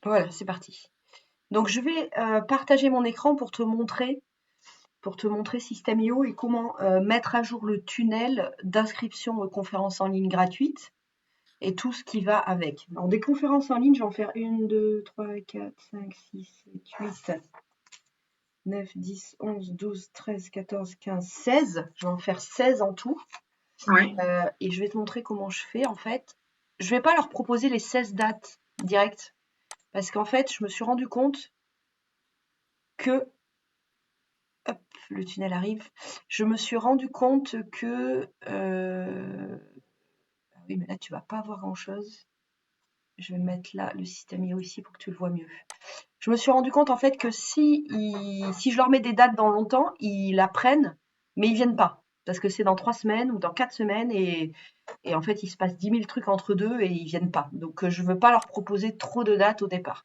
Voilà, c'est parti. Donc je vais partager mon écran pour te montrer System.io et comment mettre à jour le tunnel d'inscription aux conférences en ligne gratuites et tout ce qui va avec. Alors des conférences en ligne, je vais en faire 1, 2, 3, 4, 5, 6, 7, 8, 9, 10, 11, 12, 13, 14, 15, 16. Je vais en faire 16 en tout. Oui. Et je vais te montrer comment je fais en fait. Je vais pas leur proposer les 16 dates directes parce qu'en fait, je me suis rendu compte que hop, le tunnel arrive. Je me suis rendu compte que oui, mais là tu vas pas voir grand-chose. Je vais mettre là le système IO ici pour que tu le vois mieux. Je me suis rendu compte en fait que si je leur mets des dates dans longtemps, ils la prennent, mais ils viennent pas. Parce que c'est dans 3 semaines ou dans 4 semaines et en fait il se passe 10 000 trucs entre deux et ils viennent pas. Donc je veux pas leur proposer trop de dates au départ.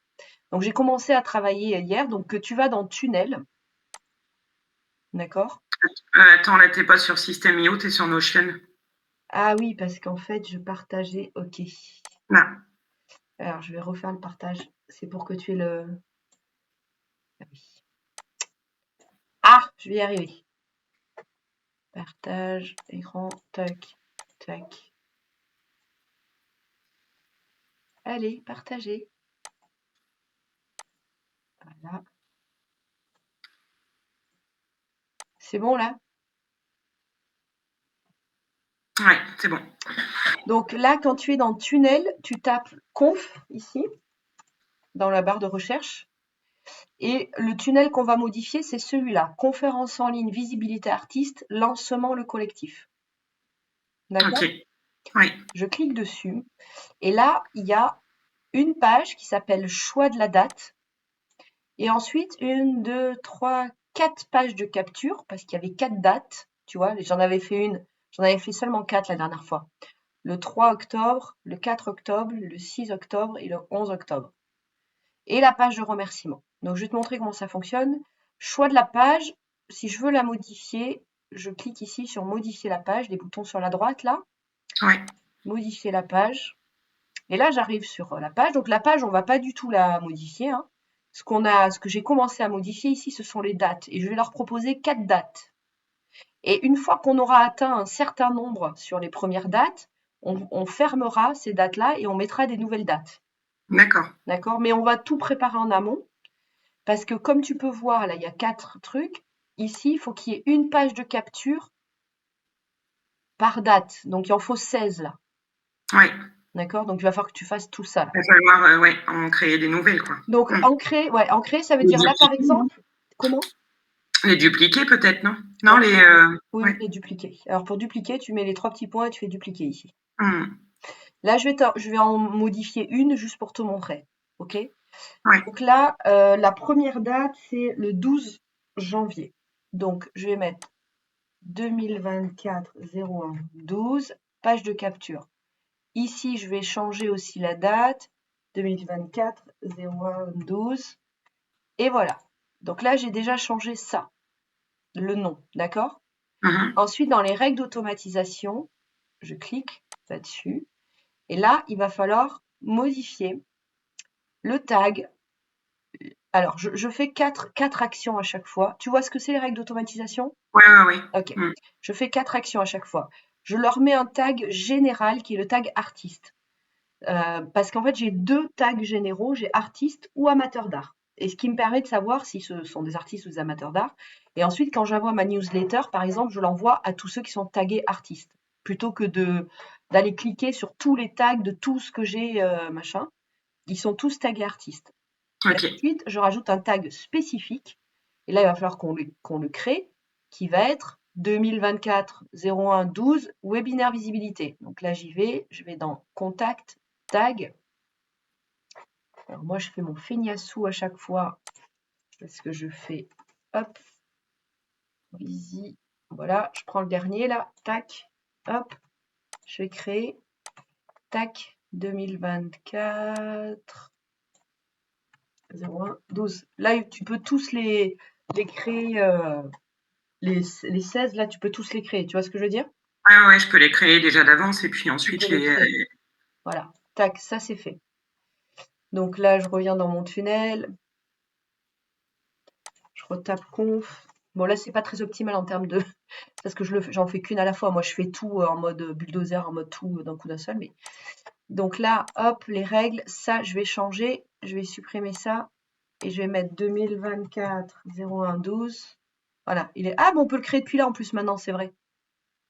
Donc j'ai commencé à travailler hier. Donc tu vas dans Tunnel, d'accord? Attends, là, t'es pas sur System.io, t'es sur Notion. Ah oui, parce qu'en fait je partageais. Ok. Là. Alors je vais refaire le partage. C'est pour que tu aies le. Ah oui. Ah, je vais y arriver. Partage, écran, tac, tac. Allez, partagez. Voilà. C'est bon là? Ouais, c'est bon. Donc là, quand tu es dans Tunnel, tu tapes conf ici, dans la barre de recherche. Et le tunnel qu'on va modifier, c'est celui-là. Conférence en ligne, visibilité artiste, lancement le collectif. Ok. D'accord? Oui. Je clique dessus. Et là, il y a une page qui s'appelle choix de la date. Et ensuite, 1, 2, 3, 4 pages de capture, parce qu'il y avait 4 dates. Tu vois, j'en avais fait seulement 4 la dernière fois. Le 3 octobre, le 4 octobre, le 6 octobre et le 11 octobre. Et la page de remerciement. Donc, je vais te montrer comment ça fonctionne. Choix de la page. Si je veux la modifier, je clique ici sur modifier la page, les boutons sur la droite là. Oui. Modifier la page. Et là, j'arrive sur la page. Donc, la page, on ne va pas du tout la modifier, hein. Ce que j'ai commencé à modifier ici, ce sont les dates. Et je vais leur proposer 4 dates. Et une fois qu'on aura atteint un certain nombre sur les premières dates, on fermera ces dates-là et on mettra des nouvelles dates. D'accord. D'accord? Mais on va tout préparer en amont. Parce que comme tu peux voir, là, il y a 4 trucs. Ici, il faut qu'il y ait une page de capture par date. Donc, il en faut 16 là. Oui. D'accord? Donc, il va falloir que tu fasses tout ça là. Il va falloir ouais, en créer des nouvelles, quoi. Donc, Mm. ancrer, ça veut Les dire là, par dupliquer, non? exemple, comment? Les dupliquer, peut-être, non? Non, Ok. les. Oui, oui, Ouais. les dupliquer. Alors, pour dupliquer, tu mets les 3 petits points et tu fais dupliquer ici. Mm. Là, je vais en modifier une juste pour te montrer. OK? Ouais. Donc là, la première date, c'est le 12 janvier. Donc, je vais mettre 2024 01 12, page de capture. Ici, je vais changer aussi la date, 2024 01 12. Et voilà. Donc là, j'ai déjà changé ça, le nom, d'accord? Mhm. Ensuite, dans les règles d'automatisation, je clique là-dessus. Et là, il va falloir modifier le tag. Alors, je fais quatre actions à chaque fois. Tu vois ce que c'est les règles d'automatisation? Ouais, ouais, ouais. Ok. Mm. Je fais 4 actions à chaque fois. Je leur mets un tag général qui est le tag artiste. Parce qu'en fait, j'ai 2 tags généraux, j'ai artiste ou amateur d'art. Et ce qui me permet de savoir si ce sont des artistes ou des amateurs d'art. Et ensuite, quand j'envoie ma newsletter, par exemple, je l'envoie à tous ceux qui sont tagués artistes. Plutôt que d'aller cliquer sur tous les tags de tout ce que j'ai, machin. Ils sont tous tagués artistes. Et Ok. ensuite, je rajoute un tag spécifique. Et là, il va falloir qu'on le crée, qui va être 2024 01 12 webinaire visibilité. Donc là, je vais dans contact, tag. Alors moi, je fais mon feignassou à chaque fois parce que je fais hop, visi. Voilà, je prends le dernier là, tac, hop, je vais créer, tac, 2024 01 12. Là, tu peux tous les créer. Les 16, là, tu peux tous les créer. Tu vois ce que je veux dire? Ouais, ouais, je peux les créer déjà d'avance et puis Tu peux ensuite les les. créer. Voilà. Tac, ça c'est fait. Donc là, je reviens dans mon tunnel. Je retape conf. Bon, là, c'est pas très optimal en termes de... Parce que j'en fais qu'une à la fois. Moi, je fais tout en mode bulldozer, en mode tout d'un coup d'un seul. Mais... Donc là, hop, les règles. Ça, je vais changer. Je vais supprimer ça. Et je vais mettre 2024 01 12. Voilà. Ah, bon, on peut le créer depuis là en plus maintenant, c'est vrai.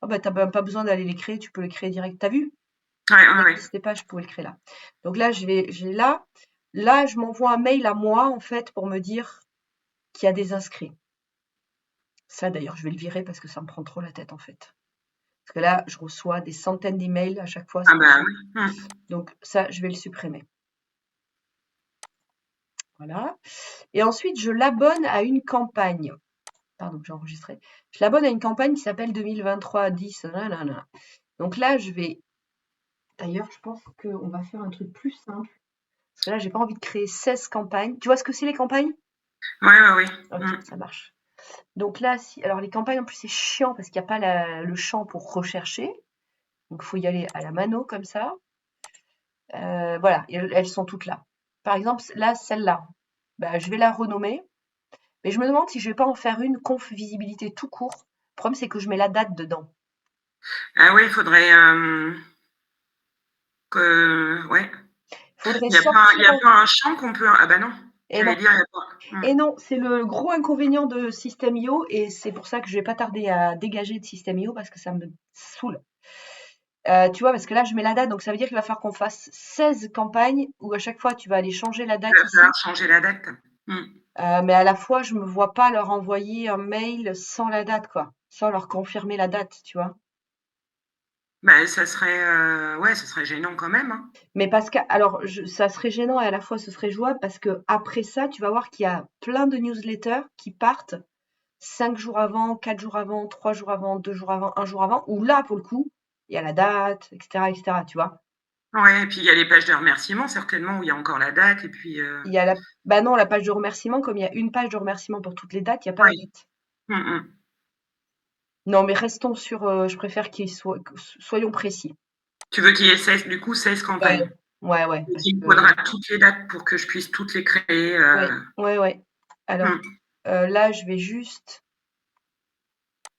Ah bah, t'as même pas besoin d'aller les créer. Tu peux les créer direct. T'as vu? Ouais, Ça ouais, ouais. n'existait pas, je pouvais le créer là. Donc là, j'ai là. Là, je m'envoie un mail à moi, en fait, pour me dire qu'il y a des inscrits. Ça, d'ailleurs, je vais le virer parce que ça me prend trop la tête, en fait. Parce que là, je reçois des centaines d'emails à chaque fois. Ah bah oui. Donc ça, je vais le supprimer. Voilà. Et ensuite, je l'abonne à une campagne. Pardon, j'ai enregistré. Je l'abonne à une campagne qui s'appelle 2023-10. Donc là, je vais... D'ailleurs, je pense qu'on va faire un truc plus simple. Parce que là, j'ai pas envie de créer 16 campagnes. Tu vois ce que c'est les campagnes? Ouais, ouais, ouais. Ok, ça marche. Donc là, alors les campagnes, en plus, c'est chiant parce qu'il n'y a pas le champ pour rechercher. Donc, il faut y aller à la mano comme ça. Voilà, elles sont toutes là. Par exemple, là, celle-là, bah, je vais la renommer. Mais je me demande si je vais pas en faire une conf visibilité tout court. Le problème, c'est que je mets la date dedans. Ah oui, il faudrait que... Ouais. Faudrait Il n'y a pas, sortir. un champ qu'on peut... Ah bah non. Et non, J'allais dire, il n'y a pas. et non, c'est le gros inconvénient de System.io et c'est pour ça que je vais pas tarder à dégager de System.io parce que ça me saoule. Tu vois, parce que là, je mets la date, donc ça veut dire qu'il va falloir qu'on fasse 16 campagnes où à chaque fois, tu vas aller changer la Il date va ici. falloir changer la date. Mais à la fois, je me vois pas leur envoyer un mail sans la date, quoi, sans leur confirmer la date, tu vois. Bah, ça serait, ouais, ça serait gênant quand même, hein. Mais parce que, alors, ça serait gênant et à la fois ce serait jouable parce que après ça, tu vas voir qu'il y a plein de newsletters qui partent 5 jours avant, 4 jours avant, 3 jours avant, 2 jours avant, 1 jour avant, où là, pour le coup, il y a la date, etc., tu vois. Ouais, et puis il y a les pages de remerciements, certainement, où il y a encore la date, et puis... Il y a bah non, la page de remerciement, comme il y a une page de remerciement pour toutes les dates, il n'y a pas la Oui. date. Mmh. Non, mais restons sur, je préfère soyons précis. Tu veux qu'il y ait 16, du coup, 16 Ouais, campagnes. ouais, Et parce il me que, faudra toutes les dates pour que je puisse toutes les créer. ouais. Alors, Mmh. là, je vais juste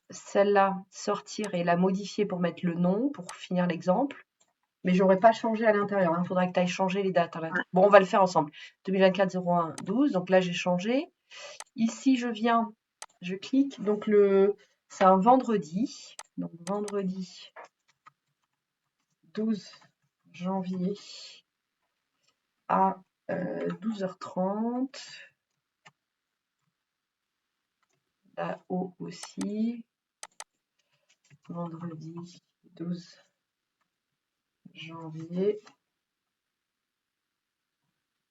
celle-là sortir et la modifier pour mettre le nom, pour finir l'exemple. Mais j'aurais pas changé à l'intérieur. Il faudrait que tu ailles changer les dates à l'intérieur. Bon, on va le faire ensemble. 2024 01 12. Donc là, j'ai changé. Ici, je clique. Donc c'est un vendredi. Donc vendredi 12 janvier à 12h30. Là-haut aussi. Vendredi 12 janvier.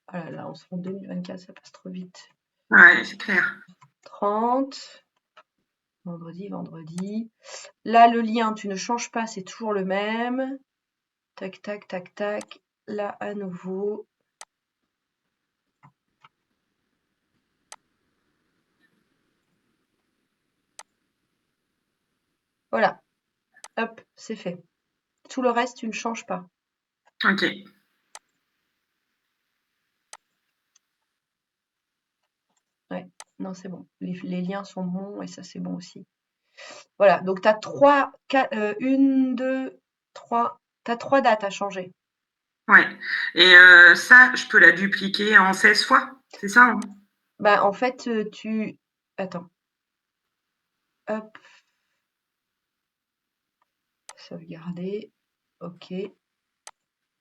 Oh là là, on se rend 2024, ça passe trop vite. Ouais, c'est clair. 30. Vendredi. Là, le lien, tu ne changes pas, c'est toujours le même. Tac, tac, tac, tac. Là, à nouveau. Voilà. Hop, c'est fait. Tout le reste, tu ne changes pas. Ok. Ouais, non, c'est bon. Les liens sont bons et ça, c'est bon aussi. Voilà, donc tu as 3, 1, 2, 3. Tu as 3 dates à changer. Ouais. Et ça, je peux la dupliquer en 16 fois, c'est ça, hein? Bah, en fait, Attends. Hop. Sauvegarder. OK.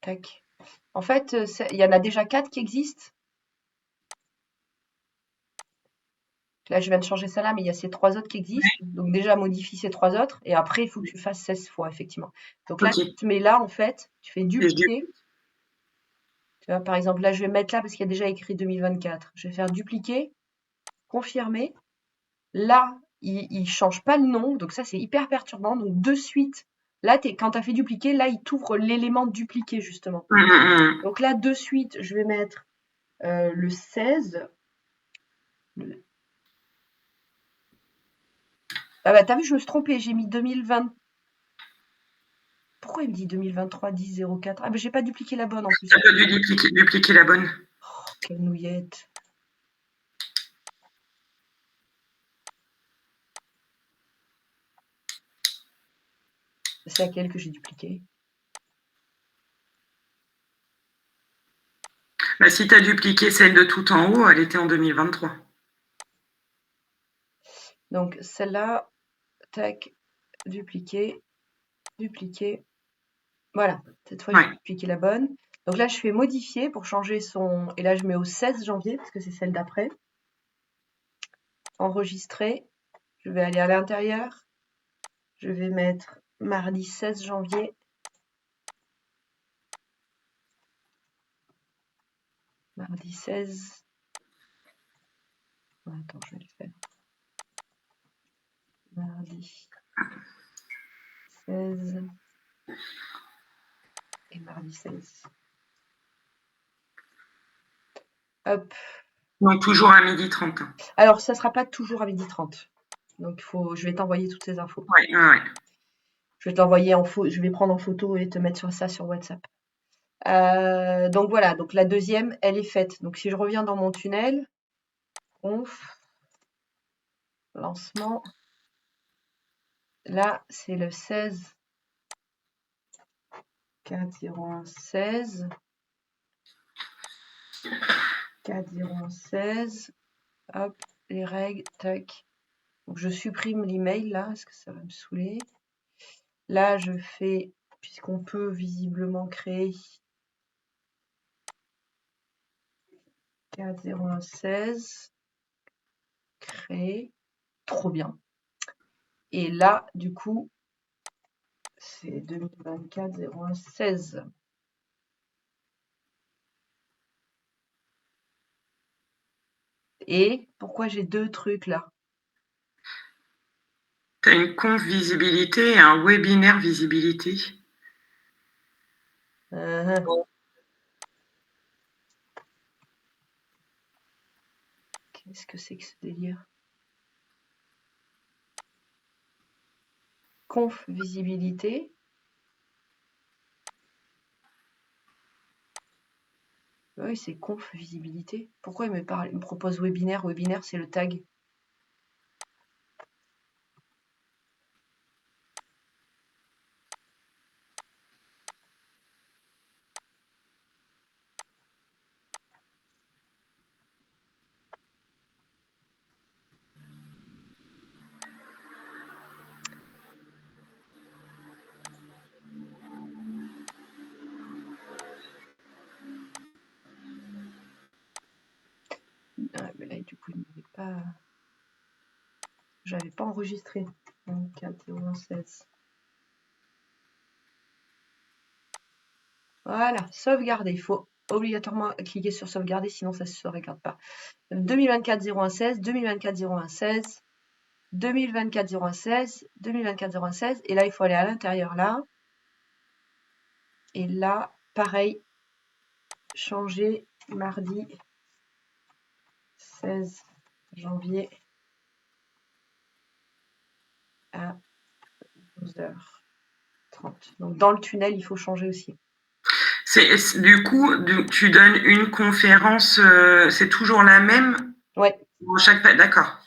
Tac. En fait, il y en a déjà 4 qui existent. Là, je viens de changer ça là, mais il y a ces 3 autres qui existent. Donc déjà, modifie ces 3 autres. Et après, il faut que tu fasses 16 fois, effectivement. Donc là, Ok. tu te mets là, en fait. Tu fais Et je dupliquer. duplique. Tu vois, par exemple, là, je vais mettre là parce qu'il y a déjà écrit 2024. Je vais faire dupliquer, confirmer. Là, il ne change pas le nom. Donc ça, c'est hyper perturbant. Donc de suite, là, quand tu as fait dupliquer, là, il t'ouvre l'élément dupliqué, justement. Donc là, de suite, je vais mettre le 16. Ah bah, t'as vu, je me suis trompée. J'ai mis 2020. Pourquoi il me dit 2023 10 04? Ah, mais j'ai pas dupliqué la bonne en plus. Tu as pas dû dupliquer la bonne. Oh, quelle nouillette. C'est laquelle que j'ai dupliqué? Bah, si tu as dupliqué celle de tout en haut, elle était en 2023. Donc celle-là, tac, dupliquer, dupliquer. Voilà, cette fois j'ai Ouais. dupliqué la bonne. Donc là je fais modifier pour changer son... Et là je mets au 16 janvier parce que c'est celle d'après. Enregistrer. Je vais aller à l'intérieur. Je vais mettre mardi 16 janvier. Mardi 16. Attends, je vais le faire. Mardi 16 et mardi 16. Hop. Donc toujours à 12h30. Alors, ça sera pas toujours à 12h30. Donc, je vais t'envoyer toutes ces infos. Ouais, ouais. Je vais t'envoyer je vais prendre en photo et te mettre sur ça sur WhatsApp. Donc voilà, donc la deuxième, elle est faite. Donc si je reviens dans mon tunnel, conf, lancement, là c'est le 16 401 16 401 16, hop, les règles, tac. Donc je supprime l'email là, parce que ça va me saouler. Là je fais, puisqu'on peut visiblement créer 401 16, créer, trop bien. Et là, du coup, c'est 2024 01 16. Et pourquoi j'ai deux trucs là? Tu as une conf visibilité et un webinaire visibilité. Qu'est-ce que c'est que ce délire? Conf visibilité. Oui, c'est conf visibilité. Pourquoi il me parle? Il me propose webinaire. Webinaire, c'est le tag. Ah, mais là, du coup, il n'avait pas. J'avais pas enregistré. 24 01 16. Voilà, sauvegarder. Il faut obligatoirement cliquer sur sauvegarder, sinon ça ne se sauvegarde pas. 2024 01 16, 2024 01 16, 2024 01 16, 2024 01 16. Et là, il faut aller à l'intérieur là. Et là, pareil, changer mardi 16 janvier à 12h30. Donc dans le tunnel, il faut changer aussi. Du coup, tu donnes une conférence, c'est toujours la même? Ouais. Pour chaque page, d'accord.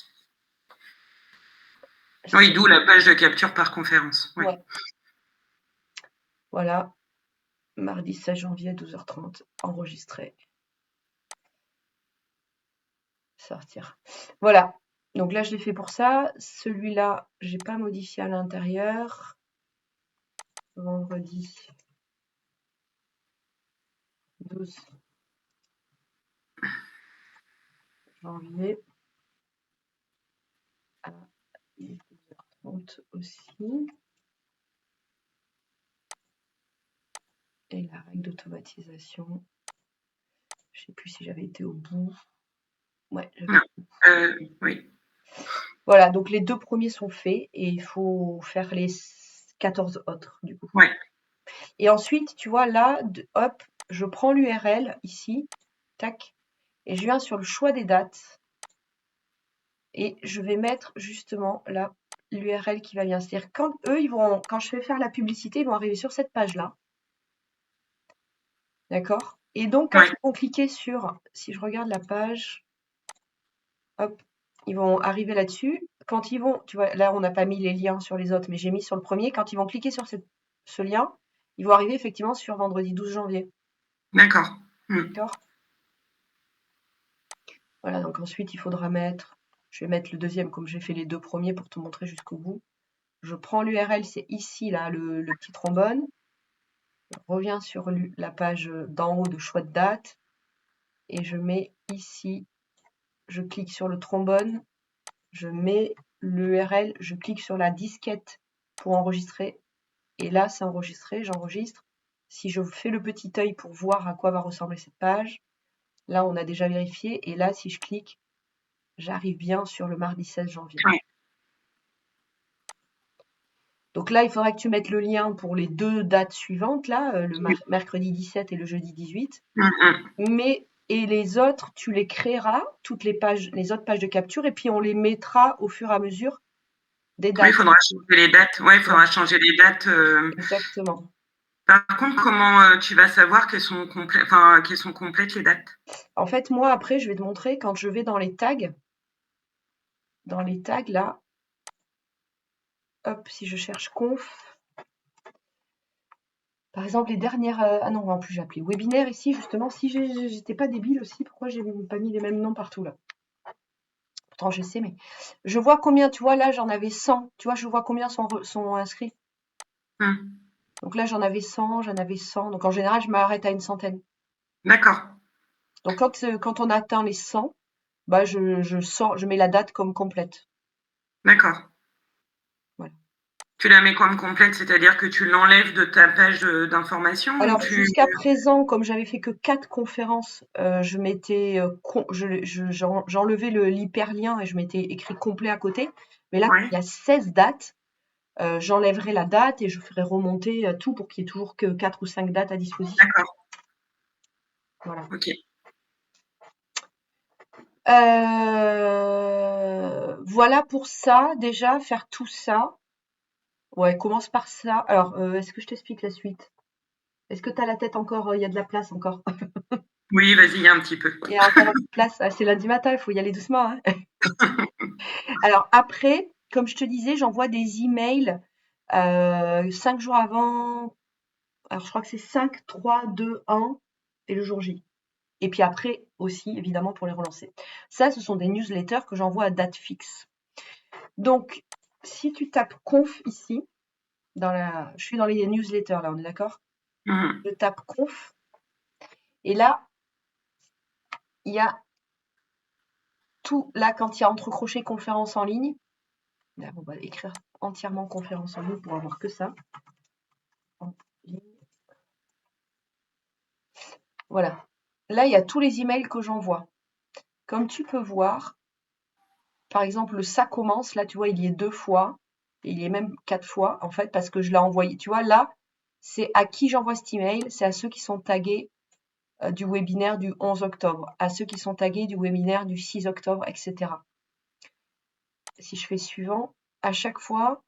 Oui, d'où la page de capture par conférence. Ouais. Ouais. Voilà. Mardi 16 janvier, 12h30. Enregistrer. Sortir. Voilà. Donc là, je l'ai fait pour ça. Celui-là, j'ai pas modifié à l'intérieur. Vendredi 12 janvier à 12h30 aussi. Et la règle d'automatisation. Je ne sais plus si j'avais été au bout. Ouais, oui. Voilà, donc les deux premiers sont faits et il faut faire les 14 autres du coup. Ouais. Et ensuite, tu vois là, hop, je prends l'URL ici, tac, et je viens sur le choix des dates et je vais mettre justement là l'URL qui va bien. C'est-à-dire quand quand je vais faire la publicité, ils vont arriver sur cette page-là. D'accord? Et donc, quand Ouais. ils vont cliquer sur, si je regarde la page, hop, ils vont arriver là-dessus. Quand ils vont, tu vois, là, on n'a pas mis les liens sur les autres, mais j'ai mis sur le premier. Quand ils vont cliquer sur ce lien, ils vont arriver effectivement sur vendredi 12 janvier. D'accord. D'accord? Voilà, donc ensuite, il faudra mettre, je vais mettre le deuxième comme j'ai fait les deux premiers pour te montrer jusqu'au bout. Je prends l'URL, c'est ici, là, le petit trombone. Je reviens sur la page d'en haut de choix de date et je mets ici, je clique sur le trombone, je mets l'URL, je clique sur la disquette pour enregistrer et là c'est enregistré, j'enregistre. Si je fais le petit œil pour voir à quoi va ressembler cette page, là on a déjà vérifié et là si je clique, j'arrive bien sur le mardi 16 janvier. Ouais. Donc là, il faudra que tu mettes le lien pour les deux dates suivantes, là, le mercredi 17 et le jeudi 18. Et les autres, tu les créeras, toutes les pages, les autres pages de capture, et puis on les mettra au fur et à mesure des dates. Oui, il faudra changer les dates. Ouais, il faudra changer les dates. Exactement. Par contre, comment tu vas savoir qu'elles sont complètes les dates? En fait, moi, après, je vais te montrer quand je vais dans les tags là, hop, si je cherche conf, par exemple, les dernières. Ah non, en plus, j'ai appelé webinaire ici, justement. Si j'étais pas débile aussi, pourquoi j'ai pas mis les mêmes noms partout là? Pourtant, je sais, mais je vois combien, tu vois, là, j'en avais 100. Tu vois, je vois combien sont inscrits. Donc là, j'en avais 100, j'en avais 100. Donc en général, je m'arrête à une centaine. D'accord. Donc quand on atteint les 100, bah, je mets la date comme complète. D'accord. Voilà. Tu la mets comme complète, c'est-à-dire que tu l'enlèves de ta page d'information ou Alors, tu... jusqu'à présent, comme j'avais fait que 4 conférences, je mettais, j'enlevais l'hyperlien et je mettais écrit complet à côté. Mais là, Ouais. il y a 16 dates. J'enlèverai la date et je ferai remonter tout pour qu'il y ait toujours que 4 ou 5 dates à disposition. D'accord. Voilà. Ok. Voilà pour ça, déjà, faire tout ça. Ouais, commence par ça. Alors, est-ce que je t'explique la suite? Est-ce que tu as la tête encore? Il y a de la place encore. Oui, vas-y, un petit peu. Il y a encore un peu de place. Ah, c'est lundi matin, il faut y aller doucement, hein. Alors après, comme je te disais, j'envoie des emails 5 jours avant. Alors je crois que c'est 5, 3, 2, 1 et le jour J. Et puis après aussi, évidemment, pour les relancer. Ça, ce sont des newsletters que j'envoie à date fixe. Donc, si tu tapes conf ici, je suis dans les newsletters là, on est d'accord? Je tape conf. Et là, il y a tout, là, quand il y a entre crochets conférence en ligne, là, on va écrire entièrement conférence en ligne pour avoir que ça. Voilà. Là, il y a tous les emails que j'envoie. Comme tu peux voir, par exemple, ça commence, là, tu vois, il y est 2 fois, et il y est même 4 fois, en fait, parce que je l'ai envoyé. Tu vois, là, c'est à qui j'envoie cet email, c'est à ceux qui sont tagués du webinaire du 11 octobre, à ceux qui sont tagués du webinaire du 6 octobre, etc. Si je fais suivant, à chaque fois,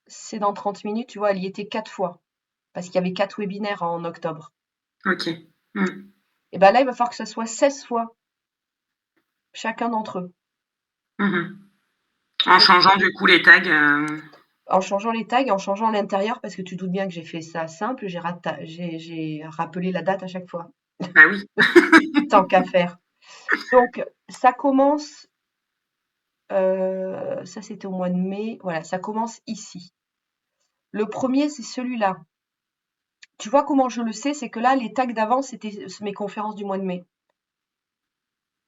c'est dans 30 minutes, tu vois, elle y était 4 fois, parce qu'il y avait 4 webinaires en octobre. Ok. Et bien là, il va falloir que ça soit 16 fois, chacun d'entre eux. En changeant du coup les tags. En changeant les tags et en changeant l'intérieur, parce que tu doutes bien que j'ai fait ça simple, j'ai rappelé la date à chaque fois. Bah oui. Tant qu'à faire. Donc, ça commence, ça c'était au mois de mai, voilà, ça commence ici. Le premier, c'est celui-là. Tu vois comment je le sais, c'est que là, les tags d'avant, c'était mes conférences du mois de mai.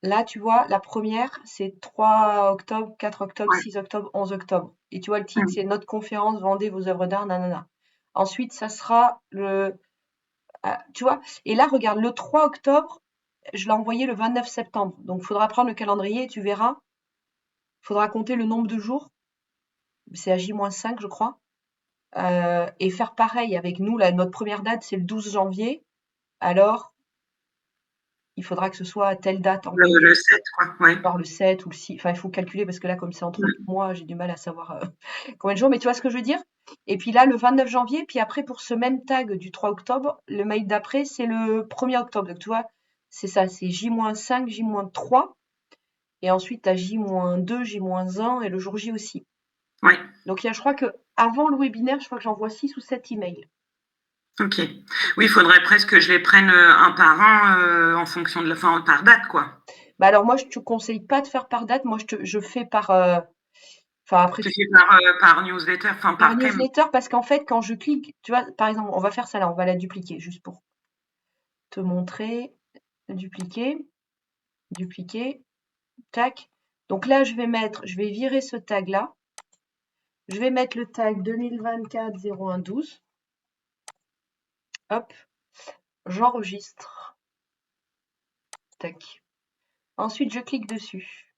Là, tu vois, la première, c'est 3 octobre, 4 octobre, 6 octobre, 11 octobre. Et tu vois, le titre, c'est Notre conférence, vendez vos œuvres d'art, nanana. Ensuite, ça sera tu vois, et là, regarde, le 3 octobre, je l'ai envoyé le 29 septembre. Donc, il faudra prendre le calendrier et tu verras. Il faudra compter le nombre de jours. C'est à J-5, je crois. Et faire pareil avec nous. Là, notre première date, c'est le 12 janvier. Alors, il faudra que ce soit à telle date Le, envoyé. le 7, quoi. Ouais. Genre le 7 ou le 6. Enfin, il faut calculer parce que là, comme c'est entre 2 mois, j'ai du mal à savoir combien de jours. Mais tu vois ce que je veux dire? Et puis là, le 29 janvier, puis après, pour ce même tag du 3 octobre, le mail d'après, c'est le 1er octobre. Donc, tu vois, c'est ça, c'est J-5, J-3. Et ensuite, tu as J-2, J-1 et le jour J aussi. Ouais. Donc, je crois que avant le webinaire, je crois que j'envoie 6 ou 7 emails. Ok. Oui, il faudrait presque que je les prenne un par un en fonction de enfin, par date, quoi. Bah alors, moi, je te conseille pas de faire par date. Moi, je fais par. Enfin, après, Tu tu fais par newsletter, enfin par par thème. newsletter parce qu'en fait, quand je clique, tu vois, par exemple, on va faire ça là, on va la dupliquer juste pour te montrer. Dupliquer, dupliquer, tac. Donc là, je vais virer ce tag là. Je vais mettre le tag 2024-01-12. Hop, j'enregistre. Tac. Ensuite, je clique dessus.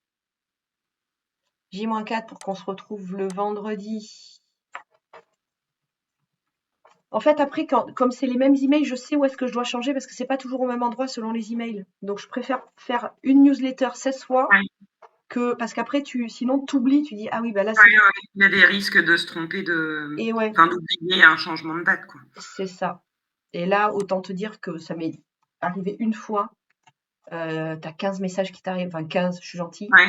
J-4 pour qu'on se retrouve le vendredi. En fait, après, comme c'est les mêmes emails, je sais où est-ce que je dois changer parce que c'est pas toujours au même endroit selon les emails. Donc, je préfère faire une newsletter 16 fois Ouais. parce qu'après, sinon, t'oublies, tu dis, ah oui, bah là, Ouais, ouais. Il y a des risques de se tromper, Et ouais, enfin, d'oublier un changement de date, quoi. c'est ça. Et là, autant te dire que ça m'est arrivé une fois. T'as 15 messages qui t'arrivent, enfin 15, je suis gentille, Ouais.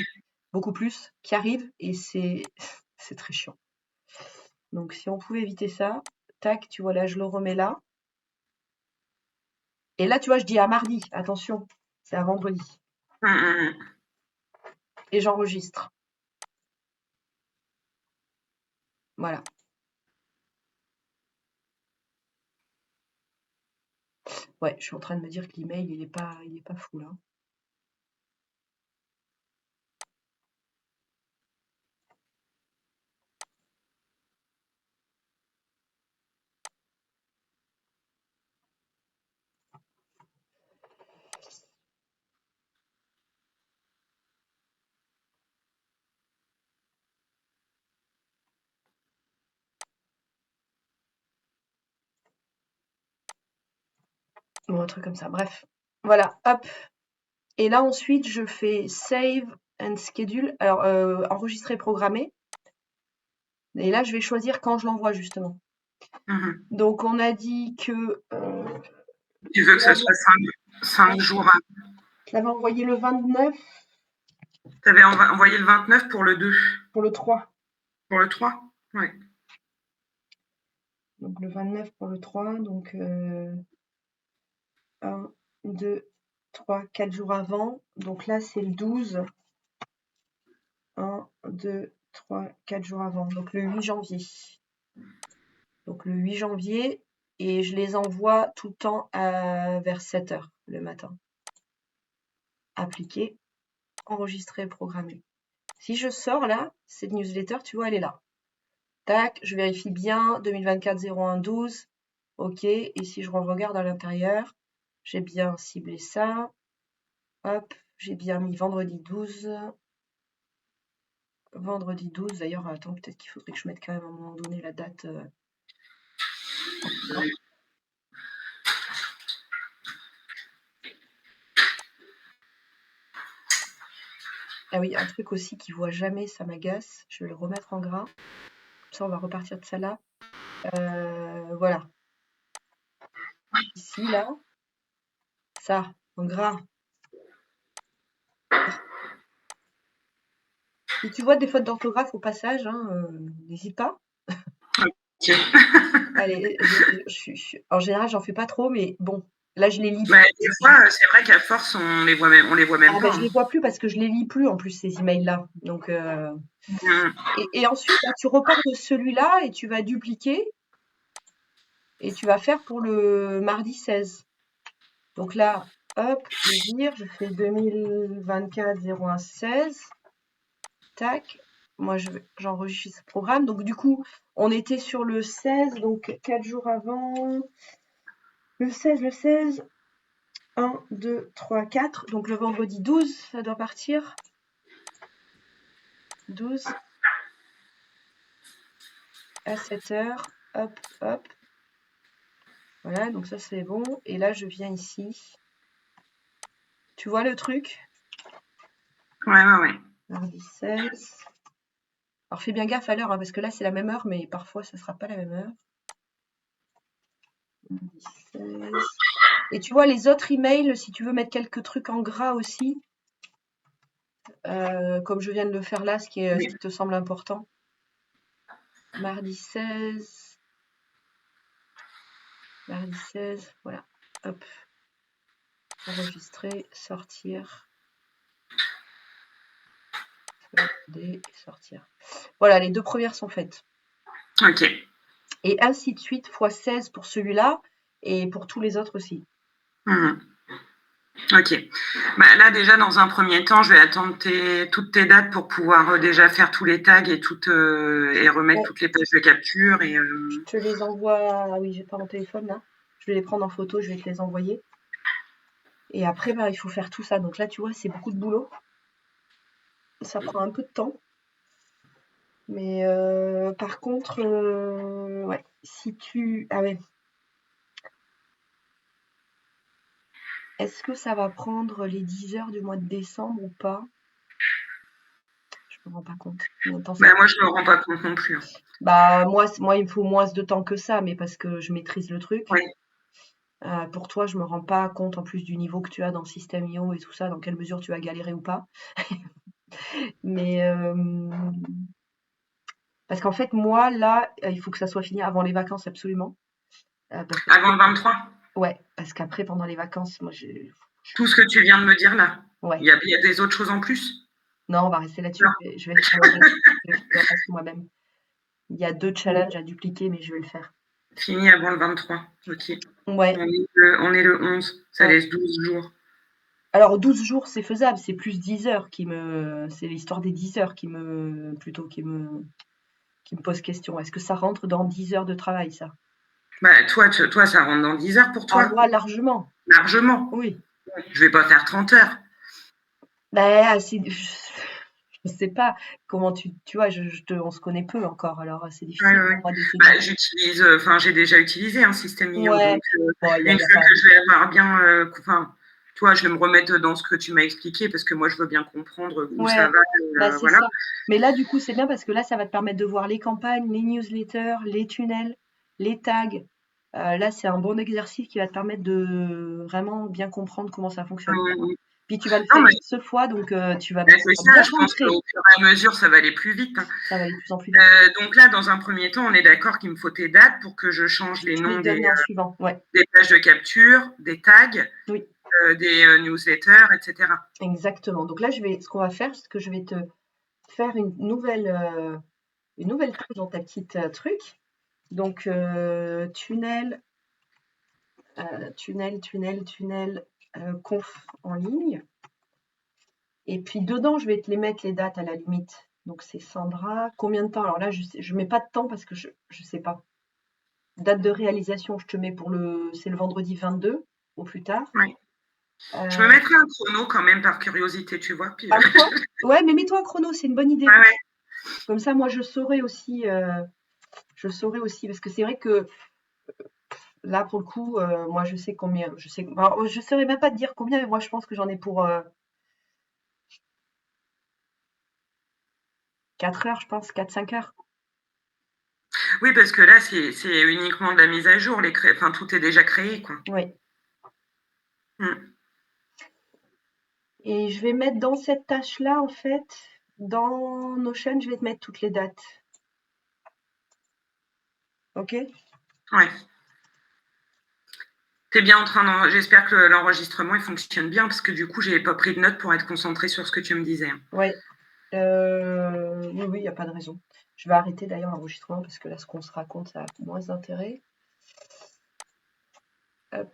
beaucoup plus, qui arrivent et c'est très chiant. Donc si on pouvait éviter ça, tac, tu vois là, je le remets là. Et là, tu vois, je dis à mardi, attention, c'est à vendredi. Mmh. Et j'enregistre. Voilà. Ouais, je suis en train de me dire que l'email, il est pas fou là. Ou un truc comme ça. Bref. Voilà, hop. Et là, ensuite, je fais Save and Schedule. Alors, enregistrer, programmer. Et là, je vais choisir quand je l'envoie, justement. Mmh. Donc, on a dit que Tu veux que ce soit 5 jours avant. je l'avais envoyé le 29 Tu avais envoyé le 29 pour le 2. pour le 3. Pour le 3? Ouais. Donc, le 29 pour le 3. Donc, 1, 2, 3, 4 jours avant. Donc là, c'est le 12. 1, 2, 3, 4 jours avant. Donc, le 8 janvier. Donc, le 8 janvier. Et je les envoie tout le temps vers 7 heures le matin. Appliquer, enregistrer, programmer. Si je sors là, cette newsletter, tu vois, elle est là. Tac, je vérifie bien, 2024-01-12. OK, et si je regarde à l'intérieur, j'ai bien ciblé ça. Hop, j'ai bien mis vendredi 12. Vendredi 12, d'ailleurs, attends, peut-être qu'il faudrait que je mette quand même à un moment donné la date. Ah oui, un truc aussi qui voit jamais, ça m'agace. Je vais le remettre en gras. Comme ça, on va repartir de ça là. Voilà. Ici, là. Ça, en gras. Si tu vois des fautes d'orthographe au passage, hein, n'hésite pas. OK. Allez, en général, j'en fais pas trop, mais bon, là, je les lis Bah, plus. des fois, c'est vrai qu'à force, on les voit même Ah ben, pas, je hein. les vois plus parce que je les lis plus en plus ces emails-là. Donc, Mmh. et ensuite, bah, tu repars de celui-là et tu vas dupliquer et tu vas faire pour le mardi 16. Donc là, hop, je vire, je fais 2024-01-16. Tac. Moi, j'enregistre ce programme. Donc, du coup, on était sur le 16, donc 4 jours avant. Le 16. 1, 2, 3, 4. Donc, le vendredi 12, ça doit partir. 12 à 7 heures. Hop, hop. Voilà, donc ça, c'est bon. Et là, je viens ici. Tu vois le truc? Ouais, ouais, ouais. Mardi 16. Alors fais bien gaffe à l'heure, hein, parce que là c'est la même heure, mais parfois ça sera pas la même heure. Mardi 16. Et tu vois les autres emails, si tu veux mettre quelques trucs en gras aussi, comme je viens de le faire là, ce qui Oui. te semble important. Mardi 16. Mardi 16, voilà. Hop. Enregistrer, sortir. Sauvegarder et sortir. Voilà, les 2 premières sont faites. Ok. Et ainsi de suite, fois 16 pour celui-là et pour tous les autres aussi. Mhm. Ok. Bah, là, déjà, dans un premier temps, je vais attendre toutes tes dates pour pouvoir déjà faire tous les tags et remettre Ouais, toutes les pages de capture. je te les envoie. Ah oui, j'ai pas mon téléphone là. Je vais les prendre en photo, je vais te les envoyer. Et après, bah, il faut faire tout ça. Donc là, tu vois, c'est beaucoup de boulot. Ça prend un peu de temps. Mais par contre, ouais, si tu. Ah ouais. Est-ce que ça va prendre les 10 heures du mois de décembre ou pas? Je me rends pas compte. Combien de temps ça Bah, va moi, je ne me rends pas compte non plus. Hein. Bah, moi, il me faut moins de temps que ça, mais parce que je maîtrise le truc. Oui. Pour toi, je me rends pas compte en plus du niveau que tu as dans System.io et tout ça, dans quelle mesure tu vas galérer ou pas. Mais parce qu'en fait, moi, là, il faut que ça soit fini avant les vacances absolument. Parce Avant qu'après, le 23. ouais, parce qu'après, pendant les vacances, moi, Tout ce que tu viens de me dire là. ouais. Il y a des autres choses en plus? Non, on va rester là-dessus. Non. Je vais faire le reste. Je vais faire le reste moi-même. Il y a 2 challenges à dupliquer, mais je vais le faire. Fini avant le 23. Ok. Ouais, On est le 11. Ça ouais. laisse 12 jours. Alors 12 jours, c'est faisable, c'est plus 10 heures c'est l'histoire des 10 heures qui me pose question. Est-ce que ça rentre dans 10 heures de travail, ça? Bah, toi, ça rentre dans 10 heures pour À toi. moi, largement. Largement. Oui. Je vais pas faire 30 heures. Ben, je sais pas comment tu vois, on se connaît peu encore, alors c'est Ouais, difficile ouais. pour moi de te dire. Bah, j'ai déjà utilisé un système IO, Ouais, donc bon, il une y a fois pas. que je vais avoir bien, enfin, toi, je vais me remettre dans ce que tu m'as expliqué parce que moi, je veux bien comprendre où ça Ouais, va, bah c'est voilà. ça. Mais là, du coup, c'est bien parce que là, ça va te permettre de voir les campagnes, les newsletters, les tunnels, les tags. Là, c'est un bon exercice qui va te permettre de vraiment bien comprendre comment ça fonctionne. Mmh. Puis tu vas le Non, faire mais une seule fois, donc tu vas c'est ça, bien je pense rentrer. qu'au fur et à mesure, ça va aller plus vite. Hein. Ça va aller de plus en plus vite. Donc là, dans un premier temps, on est d'accord qu'il me faut tes dates pour que je change les Je te les noms donne en suivant. Ouais, des pages de capture, des tags, oui, des newsletters, etc. exactement. Donc là, ce qu'on va faire, c'est que je vais te faire une nouvelle page dans ta petite truc. Donc, tunnel, conf en ligne. Et puis dedans, je vais te les mettre les dates à la limite. Donc c'est Sandra. Combien de temps? Alors là, je mets pas de temps parce que je sais pas. Date de réalisation, je te mets c'est le vendredi 22 au plus tard. Ouais. Je me Euh, mettrai un chrono quand même par curiosité, tu vois. Puis, toi? Ouais, mais mets-toi un chrono, c'est une bonne idée. ouais, ouais. Comme ça, moi, je saurais aussi, parce que c'est vrai que là, pour le coup, moi, je sais combien, alors, je saurais même pas te dire combien, mais moi, je pense que j'en ai pour 4 heures, je pense, 4-5 heures. Oui, parce que là, c'est uniquement de la mise à jour. Enfin, tout est déjà créé, quoi. Oui. Mm. Et je vais mettre dans cette tâche-là, en fait, dans Notion, je vais te mettre toutes les dates. Ok? Ouais. T'es bien en train J'espère que l'enregistrement il fonctionne bien parce que du coup, j'ai pas pris de notes pour être concentrée sur ce que tu me disais. Hein. Oui. Oui, il n'y a pas de raison. Je vais arrêter d'ailleurs l'enregistrement parce que là, ce qu'on se raconte, ça a moins d'intérêt. Hop.